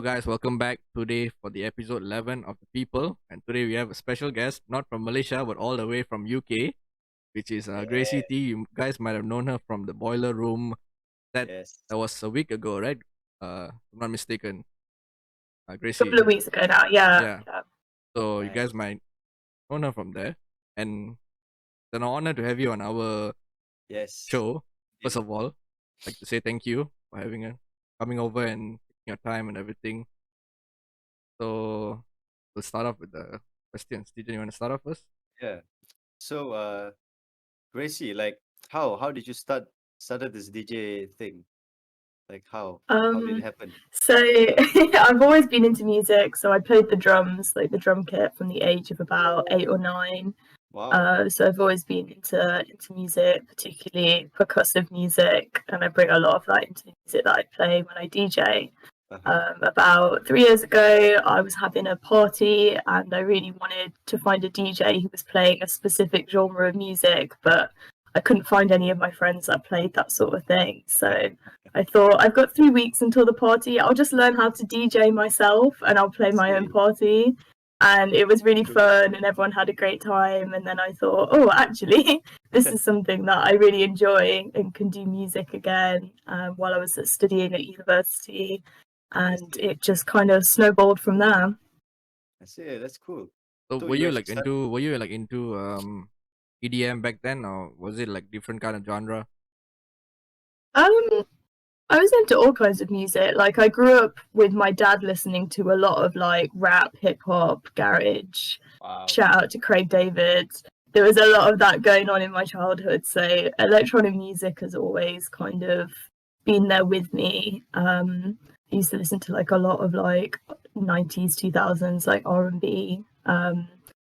guys, welcome back today for the episode 11 of the People. And today we have a special guest, not from Malaysia, but all the way from UK, which is Gracie Yeah, T. You guys might have known her from the Boiler Room. That yes. that was a week ago, right? If I'm not mistaken. Couple Gracie. of weeks ago now. Yeah. Yeah. So you Nice. guys might know her from there. And it's an honor to have you on our Yes. show. First Indeed. of all, I'd like to say thank you for coming over and taking your time and everything. So we'll start off with the questions. DJ, you want to start off first? Yeah. So, Gracie, like, how did you started this DJ thing? Like, how did it Um. happen? So I've always been into music. So I played the drums, like the drum kit, from the age of about 8 or 9. Wow. So I've always been into music, particularly percussive music, and I bring a lot of that into the music that I play when I DJ. Uh-huh. About 3 years ago, I was having a party and I really wanted to find a DJ who was playing a specific genre of music, but I couldn't find any of my friends that played that sort of thing. So I thought, I've got 3 weeks until the party. I'll just learn how to DJ myself and I'll play my own See. party. And it was really Cool. fun and everyone had a great time. And then I thought, oh, actually, this is something that I really enjoy and can do music again while I was studying at university. And see. it just kind of snowballed from there. I see. That's cool. So So were you you actually like into EDM back then, or was it like different kind of genre? Um, I was into all kinds of music. Like I grew up with my dad listening to a lot of like rap, hip hop, garage. Wow. Shout out to Craig David. There was a lot of that going on in my childhood. So electronic music has always kind of been there with me. I used to listen to like a lot of like 90s, 2000s, like R&B.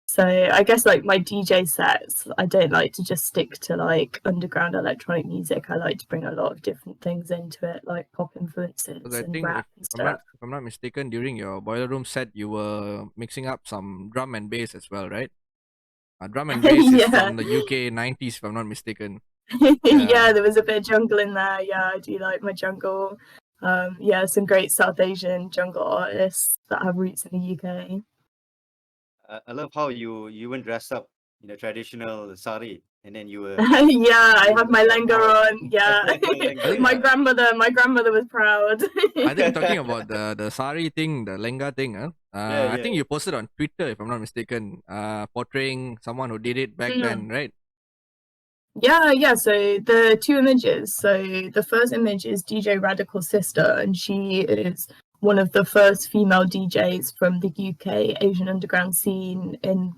So I guess like my DJ sets, I don't like to just stick to like underground electronic music. I like to bring a lot of different things into it, like pop Because influences I and think rap and if I'm not stuff. if I'm not mistaken, during your Boiler Room set, you were mixing up some drum and bass as well, right? Drum and bass is Yeah. from the UK 90s, if I'm not mistaken. Yeah, there was a bit of jungle in there. Yeah, I do like my jungle. Yeah, some great South Asian jungle artists that have roots in the UK. I love how you even dressed up in a traditional sari, and then you were Yeah, I doing have the my front lenga part. on. Yeah, Lenga, think- my yeah. grandmother was proud. I think talking about the sari thing, the lenga thing, Yeah, I think yeah. you posted on Twitter, if I'm not mistaken, portraying someone who did it back Mm. then, right? Yeah. So the two images. So the first image is DJ Radical's sister, and she is one of the first female DJs from the UK Asian underground scene in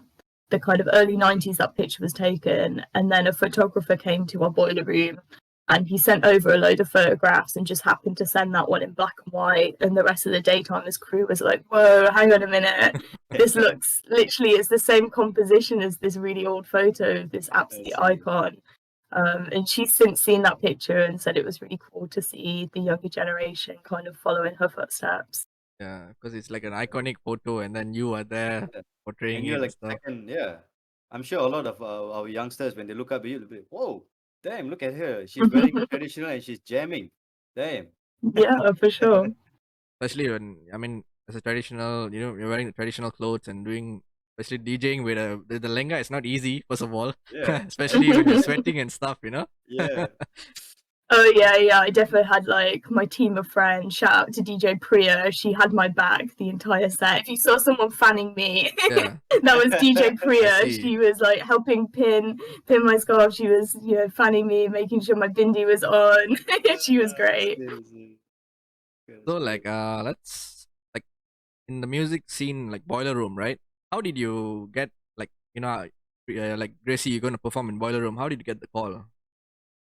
the kind of early 90s. That picture was taken, and then a photographer came to our boiler room and he sent over a load of photographs and just happened to send that one in black and white, and the rest of the daytimers crew was like, whoa, hang on a minute, this looks literally, it's the same composition as this really old photo of this I absolute see. icon. And she's since seen that picture and said it was really cool to see the younger generation kind of following her footsteps. Yeah, because it's like an iconic photo, and then you are there Yeah. portraying And it you're and like stuff. second, yeah. I'm sure a lot of our youngsters, when they look up at you, they'll be like, whoa, damn, look at her. She's very traditional and she's jamming. Damn. Yeah, for sure. Especially when, I mean, as a traditional, you're wearing the traditional clothes and doing, especially DJing with the lenga. It's not easy, first of all, Yeah, especially when you're sweating and stuff, you know. yeah. Oh yeah. I definitely had like my team of friends. Shout out to DJ Priya. She had my back the entire set. If you saw someone fanning me, Yeah, that was DJ I Priya. see. She was like helping pin my scarf. She was, fanning me, making sure my bindi was on. She was great. See. So like, let's like in the music scene, like Boiler Room, right? How did you get like like Gracie, you're gonna perform in Boiler Room? How did you get the call?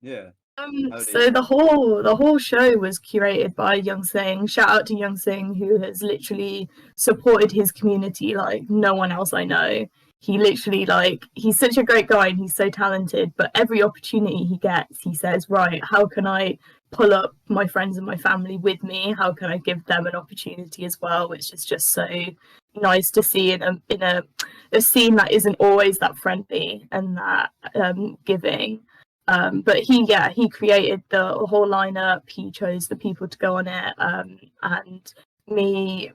Yeah. How did So the whole show was curated by Young Singh. Shout out to Young Singh, who has literally supported his community like no one else I know. He literally he's such a great guy and he's so talented, but every opportunity he gets, he says, right, how can I pull up my friends and my family with me? How can I give them an opportunity as well? Which is just so nice to see in a scene that isn't always that friendly and that giving. But he created the whole lineup. He chose the people to go on it, and me,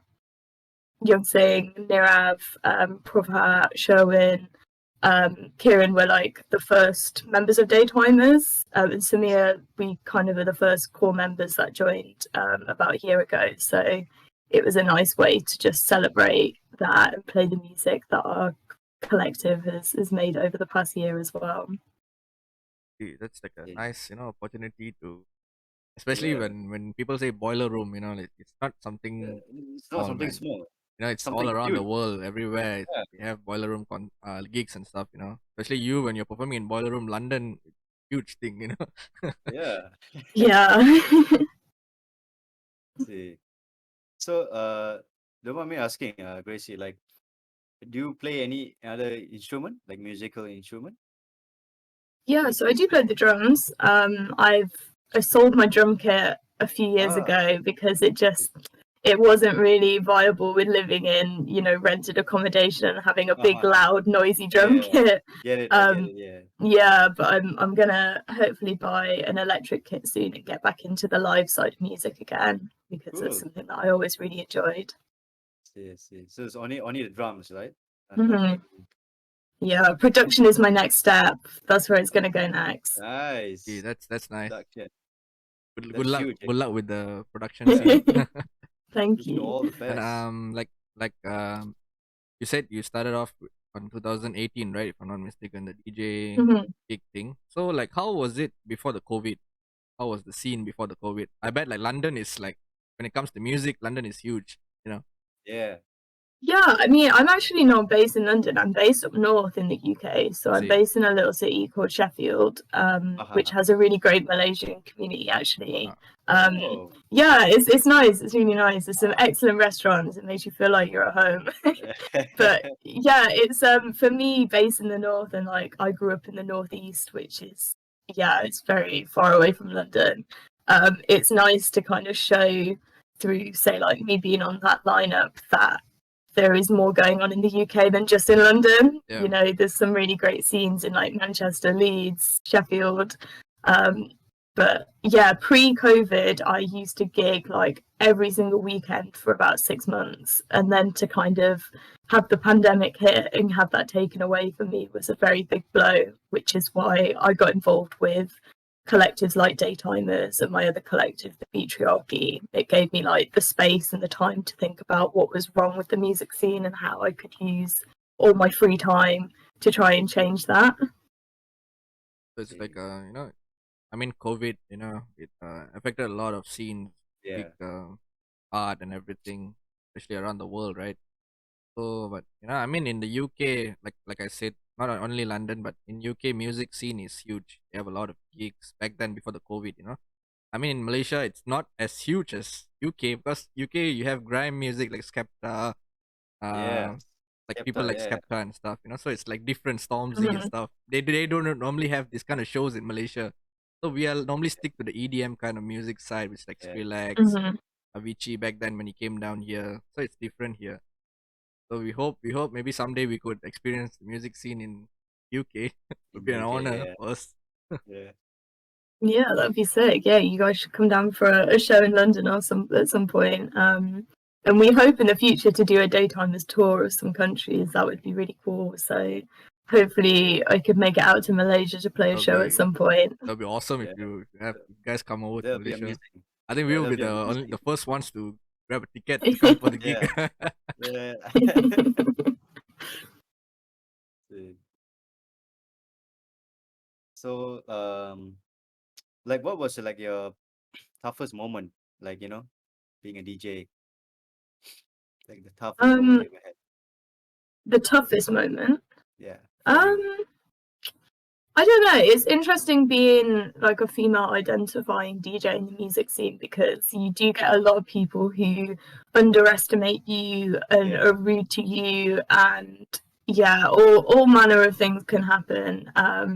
Young Singh, Nirav, Prabhat, Sherwin, Kieran were like the first members of Daytimers, and Samir, we kind of are the first core members that joined about a year ago. So it was a nice way to just celebrate that and play the music that our collective has made over the past year as well. That's like a Yeah. nice, opportunity to, especially Yeah. when people say boiler room, like, it's not something It's not small, something man. small. It's all Something around the huge. world, everywhere. Yeah. We have boiler room gigs and stuff. Especially you when you're performing in boiler room, London, huge thing. Yeah. Yeah. See. So, don't mind me asking, Gracie, like, do you play any other instrument, like musical instrument? Yeah, so I do play the drums. I sold my drum kit a few years Ah, ago because it wasn't really viable with living in, rented accommodation and having a big, loud, noisy drum yeah. kit. Get it, I get it, yeah. Yeah, but I'm gonna hopefully buy an electric kit soon and get back into the live side of music again because it's Cool. something that I always really enjoyed. See. So it's only the drums, right? Mhm. Yeah, production is my next step. That's where it's gonna go next. Nice. Yeah, that's nice. Production. Good That's luck. huge. Good luck with the production scene. Thank Wish you you. all the And best. like you said you started off on 2018, right? If I'm not mistaken, the DJ Mhm. gig thing. So like, how was it before the COVID? How was the scene before the COVID? I bet like London is like, when it comes to music, London is huge. Yeah. Yeah, I mean, I'm actually not based in London. I'm based up north in the UK. So I'm See. based in a little city called Sheffield, which has a really great Malaysian community, actually. Oh. Yeah, it's nice. It's really nice. There's some excellent restaurants. It makes you feel like you're at home. But yeah, it's for me based in the north, and like I grew up in the northeast, which is it's very far away from London. It's nice to kind of show through, say, like me being on that lineup, that there is more going on in the UK than just in London. Yeah. There's some really great scenes in like Manchester, Leeds, Sheffield. But yeah, pre-COVID, I used to gig like every single weekend for about 6 months. And then to kind of have the pandemic hit and have that taken away from me was a very big blow, which is why I got involved with collectives like Daytimers and my other collective, the P.E.O.P.L.E. It gave me like the space and the time to think about what was wrong with the music scene and how I could use all my free time to try and change that. So it's like I mean COVID, it affected a lot of scenes, Yeah. big art and everything, especially around the world, right? So, but I mean, in the UK, like I said, not only London, but in UK, music scene is huge. They have a lot of gigs back then before the COVID. I mean, in Malaysia, it's not as huge as UK because UK you have grime music like Skepta, Yeah. like people like Yeah. Skepta and stuff. So it's like different Stormzy and stuff. They don't normally have this kind of shows in Malaysia. So we are normally stick to the EDM kind of music side, which like Yeah. Skrillex, Avicii back then when he came down here. So it's different here. So we hope maybe someday we could experience the music scene in UK. Would be an honor yeah. for us. Yeah. Yeah, that'd be sick. Yeah, you guys should come down for a show in London or at some point. And we hope in the future to do a Daytimers tour of some countries. That would be really cool. So hopefully I could make it out to Malaysia to play a show at some point. That'd be awesome if Yeah. you guys come over to That'll be Malaysia. amazing. I think we will that'll be be only amazing. the first ones to grab a ticket to come for the gig. Yeah. See. So, like, what was like your toughest moment? Like, being a DJ, like the toughest moment you ever had. The toughest moment. Yeah. For you. I don't know. It's interesting being like a female identifying DJ in the music scene because you do get a lot of people who underestimate you and are rude to you, and all manner of things can happen.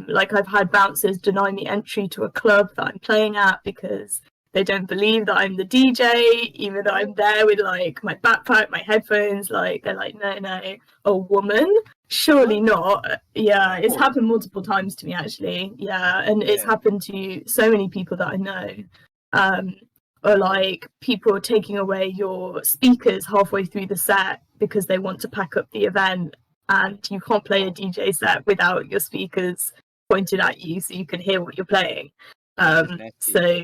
Like I've had bouncers deny me entry to a club that I'm playing at because they don't believe that I'm the DJ, even though I'm there with like my backpack, my headphones. Like they're like, no, a woman? Surely not. Yeah, it's happened multiple times to me actually. Yeah, and it's happened to so many people that I know. or like people taking away your speakers halfway through the set because they want to pack up the event, and you can't play a DJ set without your speakers pointed at you so you can hear what you're playing. That's just nasty. So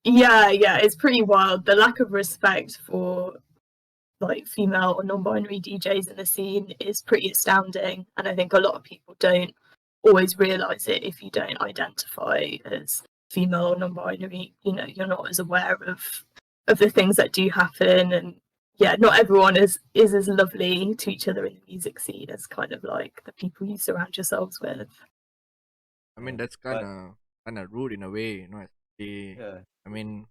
yeah, it's pretty wild. The lack of respect for like female or non-binary DJs in the scene is pretty astounding, and I think a lot of people don't always realize it. If you don't identify as female or non-binary, you know, you're not as aware of the things that do happen. And yeah, not everyone is as lovely to each other in the music scene as kind of like the people you surround yourselves with. I mean, Yeah. that's kind of rude in a way, you know. Yeah. I mean,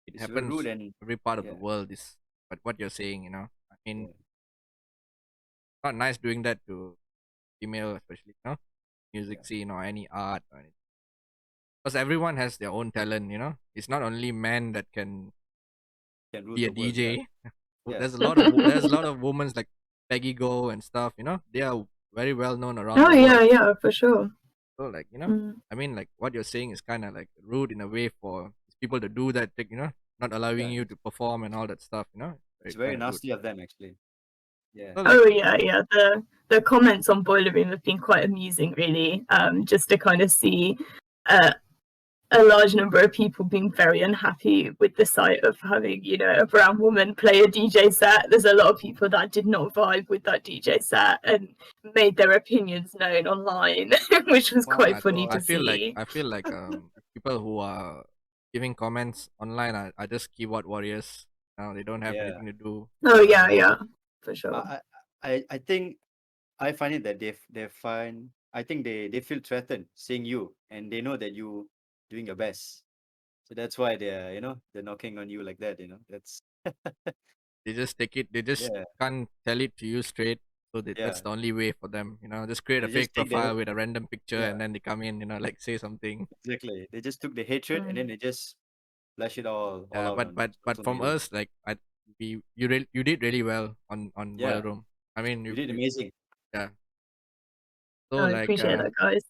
it It's happens rude and every part of the yeah. world. This, but what you're saying, you know, I mean, Yeah. it's not nice doing that to female, especially, you know, music Yeah. scene or any art or anything. Because everyone has their own talent, you know. It's not only men that can Can rule be a the world. Yeah. DJ. Yeah. There's a lot of women like Peggy Go and stuff, you know. They are very well known around Oh the world. yeah, for sure. So like, you know, Mm. I mean, like what you're saying is kind of like rude in a way for people to do that, like, you know, not allowing Yeah. you to perform and all that stuff, you know. It's very kind of rude. nasty of them, actually. Yeah. So like, Oh yeah. The comments on Boiler Room have been quite amusing, really. Just to kind of see a large number of people being very unhappy with the sight of having, you know, a brown woman play a DJ set. There's a lot of people that did not vibe with that DJ set and made their opinions known online, which was Oh quite my funny God. to see. I feel like people who are giving comments online are just keyboard warriors. They don't have Yeah. anything to do. Oh yeah, for sure. I think I find it that they find I think they feel threatened seeing you, and they know that you doing your best. So that's why they're knocking on you like that. That's They just take it. They just yeah, can't tell it to you straight. So that's yeah. the only way for them. You know, just create a They fake just take the profile with a random picture yeah, and then they come in. You know, like say something. exactly. They just took the hatred and then Mm. they just flash it all Yeah, out on but social from media. us, like you did really well on Boiler Yeah, Room. I mean, you did you amazing. yeah. So I like appreciate that, guys.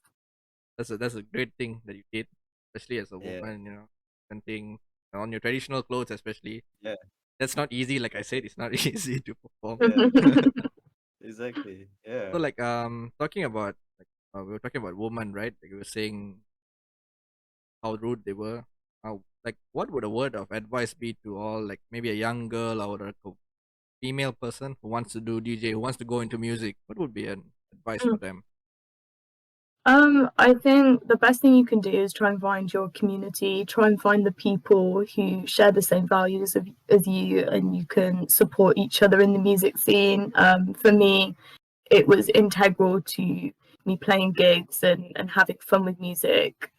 that's a great thing that you did, especially as a Yeah, woman. You know, something on your traditional clothes, especially. yeah, That's not easy. Like I said, exactly. it's not easy to perform. Yeah, exactly. So Yeah, like talking about like we were talking about women, right? Like we were saying how rude they were. How like what would a word of advice be to all like maybe a young girl or a female person who wants to do DJ, who wants to go into music? What would be an advice for them? I think the best thing you can do is try and find your community, try and find the people who share the same values as you, and you can support each other in the music scene. For me, it was integral to me playing gigs and having fun with music,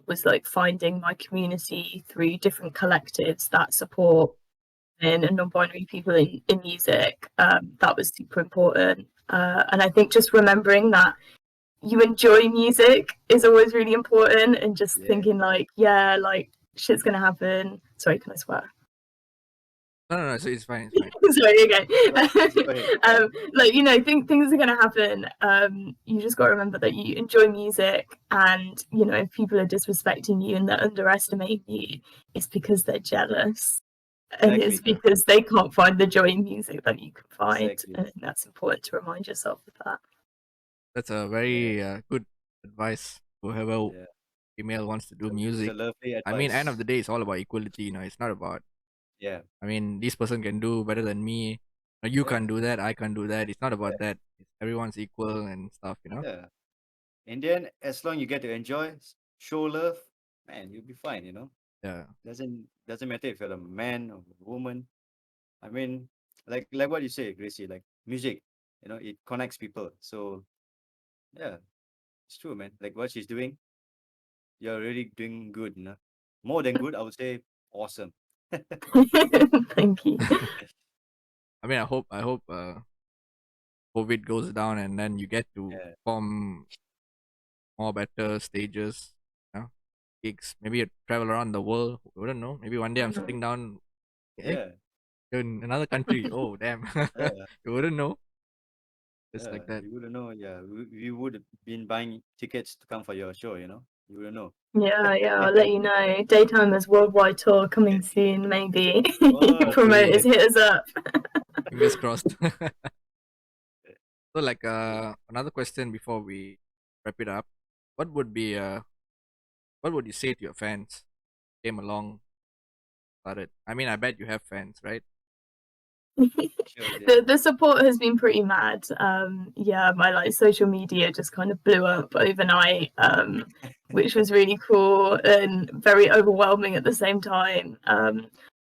was like finding my community through different collectives that support men and non-binary people in music. That was super important. And I think just remembering that you enjoy music is always really important, and just yeah. thinking like, yeah, like shit's gonna happen. Sorry, can I swear? No. So it's fine. It's fine. Sorry, okay. Go ahead. Like, you know, things are gonna happen. You just gotta remember that you enjoy music, and you know, if people are disrespecting you and they're underestimating you, it's because they're jealous. And it's Exactly, because they can't find the joy in music that you can find. exactly. And I think that's important to remind yourself of that. That's a Yeah, very good advice. Whoever yeah. female wants to do It's a music. lovely I mean, end of advice. the day, it's all about equality. You know, it's not about. Yeah, I mean, this person can do better than me. You yeah, can't do that. I can't do that. It's not yeah, about that. Everyone's equal and stuff. You know. yeah. In the end, as long you get to enjoy, show love, man, you'll be fine. Yeah. Doesn't matter if you're a man or a woman. I mean, like what you say, Gracie, like music, it connects people. So yeah, it's true, man. Like what she's doing, you're really doing good. More than good, I would say awesome. Thank you. I mean, I hope COVID goes down and then you get to Yeah, perform more better stages, you know, gigs. Maybe you travel around the world. We don't know. Maybe one day I'm sitting down, hey, yeah, you're in another country. Oh, damn. yeah, You wouldn't know. Just yeah. like that. You wouldn't know. Yeah, we would have been buying tickets to come for your show. You will know. Yeah, I'll let you know. Daytimer's worldwide tour coming soon, maybe. Oh, Promoters Hopefully, hit us up. fingers crossed. So, like, another question before we wrap it up. What would be what would you say to your fans came along started? I mean, I bet you have fans, right? sure, yeah. The support has been pretty mad. Yeah, my like social media just kind of blew up overnight, which was really cool and very overwhelming at the same time.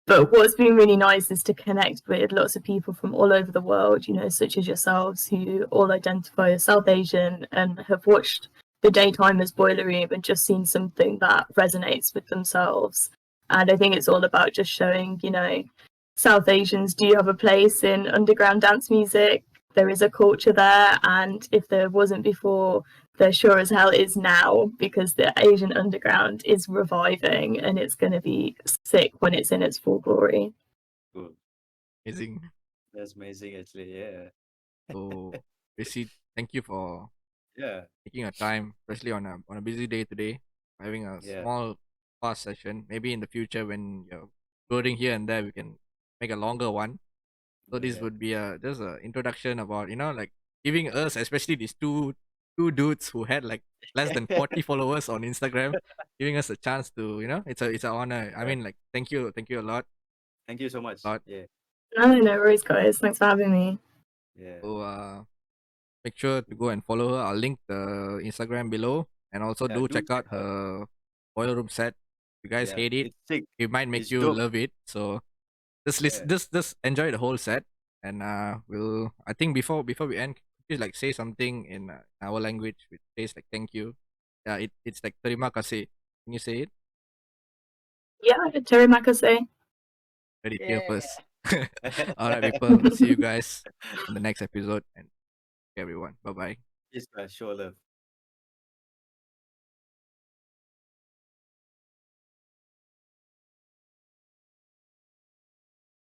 But what's been really nice is to connect with lots of people from all over the world, you know, such as yourselves, who all identify as South Asian and have watched the Daytimers Boiler Room and just seen something that resonates with themselves. And I think it's all about just showing, you know, South Asians do have a place in underground dance music. There is a culture there, and if there wasn't before, there sure as hell is now, because the Asian underground is reviving and it's going to be sick when it's in its full glory. Cool. Amazing. That's amazing, actually. Yeah. So, Gracie, thank you for Yeah. taking your time, especially on a busy day today, having a Yeah. small fast session. Maybe in the future when you're touring here and there, we can make a longer one. So this Yeah. would be just a introduction about like giving us, especially these two dudes who had like less than 40 followers on Instagram, giving us a chance to it's an honor. I Yeah. mean, like, thank you a Thank you so much. lot. Yeah. No worries, guys. Thanks for having me. Yeah. So make sure to go and follow her. I'll link the Instagram below, and also Yeah. do Do check check out out. her boiler room set. If you guys Yeah. hate it, It's sick. it might make It's you dope. love it. So just Yeah. listen, just enjoy the whole set, and we'll. I think before we end, just like say something in our language, which says like thank you. Yeah, it's like terima kasih. Can you say it? Yeah, Terry Makase. Ready, here Yeah. first. All right, people. See you guys on the next episode, and everyone. Bye bye. Yes, guys. Show love.